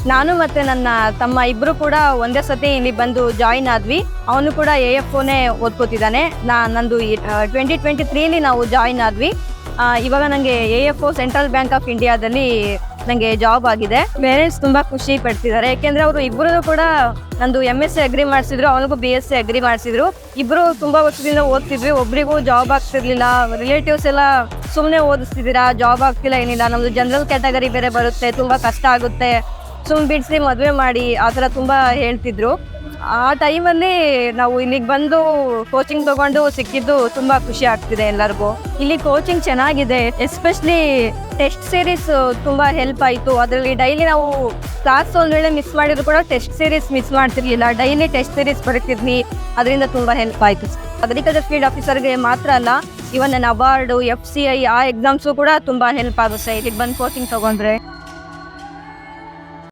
ನಾನು ಮತ್ತೆ ನನ್ನ ತಮ್ಮ ಇಬ್ರು ಕೂಡ ಒಂದೇ ಸತಿ ಇಲ್ಲಿ ಬಂದು ಜಾಯಿನ್ ಆದ್ವಿ. ಅವನು ಕೂಡ AFOನೇ ಓದ್ಕೋತಿದ್ದಾನೆ. ನಂದು 2023 ನಾವು ಜಾಯಿನ್ ಆದ್ವಿ. ಇವಾಗ ನನಗೆ AFO ಸೆಂಟ್ರಲ್ ಬ್ಯಾಂಕ್ ಆಫ್ ಇಂಡಿಯಾದಲ್ಲಿ ನನಗೆ ಜಾಬ್ ಆಗಿದೆ. ಪೇರೆಂಟ್ಸ್ ತುಂಬಾ ಖುಷಿ ಪಡ್ತಿದ್ದಾರೆ, ಯಾಕೆಂದ್ರೆ ಅವರು ಇಬ್ಬರು ಕೂಡ ನಂದು MSc ಅಗ್ರಿ ಮಾಡಿಸಿದ್ರು, ಅವನಿಗೂ BSc ಅಗ್ರಿ ಮಾಡಿಸಿದ್ರು. ಇಬ್ರು ತುಂಬಾ ವರ್ಷದಿಂದ ಓದ್ತಿದ್ವಿ, ಒಬ್ರಿಗೂ ಜಾಬ್ ಆಗ್ತಿರ್ಲಿಲ್ಲ. ರಿಲೇಟಿವ್ಸ್ ಎಲ್ಲ ಸುಮ್ಮನೆ ಓದಿಸ್ತಿದ್ದೀರಾ, ಜಾಬ್ ಆಗ್ತಿಲ್ಲ, ಏನಿಲ್ಲ, ನಮ್ದು ಜನರಲ್ ಕ್ಯಾಟಗರಿ ಬೇರೆ ಬರುತ್ತೆ, ತುಂಬಾ ಕಷ್ಟ ಆಗುತ್ತೆ, ಸುಮ್ ಬಿಡಿಸಿ ಮದುವೆ ಮಾಡಿ ಆ ಥರ ತುಂಬ ಹೇಳ್ತಿದ್ರು. ಆ ಟೈಮಲ್ಲಿ ನಾವು ಇಲ್ಲಿಗೆ ಬಂದು ಕೋಚಿಂಗ್ ತಗೊಂಡು ಸಿಕ್ಕಿದ್ದು ತುಂಬ ಖುಷಿ ಆಗ್ತಿದೆ ಎಲ್ಲರಿಗೂ. ಇಲ್ಲಿ ಕೋಚಿಂಗ್ ಚೆನ್ನಾಗಿದೆ, ಎಸ್ಪೆಷಲಿ ಟೆಸ್ಟ್ ಸೀರೀಸ್ ತುಂಬ ಹೆಲ್ಪ್ ಆಯಿತು. ಅದರಲ್ಲಿ ಡೈಲಿ ನಾವು ಕ್ಲಾಸ್ ಒಂದು ವೇಳೆ ಮಿಸ್ ಮಾಡಿದ್ರು ಕೂಡ ಟೆಸ್ಟ್ ಸೀರೀಸ್ ಮಿಸ್ ಮಾಡ್ತಿರ್ಲಿಲ್ಲ, ಡೈಲಿ ಟೆಸ್ಟ್ ಸೀರೀಸ್ ಬರೀತಿದ್ವಿ. ಅದರಿಂದ ತುಂಬ ಹೆಲ್ಪ್ ಆಯಿತು. ಅಗ್ರಿಕಲ್ಚರ್ ಫೀಲ್ಡ್ ಆಫೀಸರ್ಗೆ ಮಾತ್ರ ಅಲ್ಲ, ಇವನ್ ನನ್ನ ಅವಾರ್ಡು, FCI ಆ ಎಕ್ಸಾಮ್ಸು ಕೂಡ ತುಂಬ ಹೆಲ್ಪ್ ಆಗುತ್ತೆ ಇಲ್ಲಿಗೆ ಬಂದು ಕೋಚಿಂಗ್ ತೊಗೊಂಡ್ರೆ.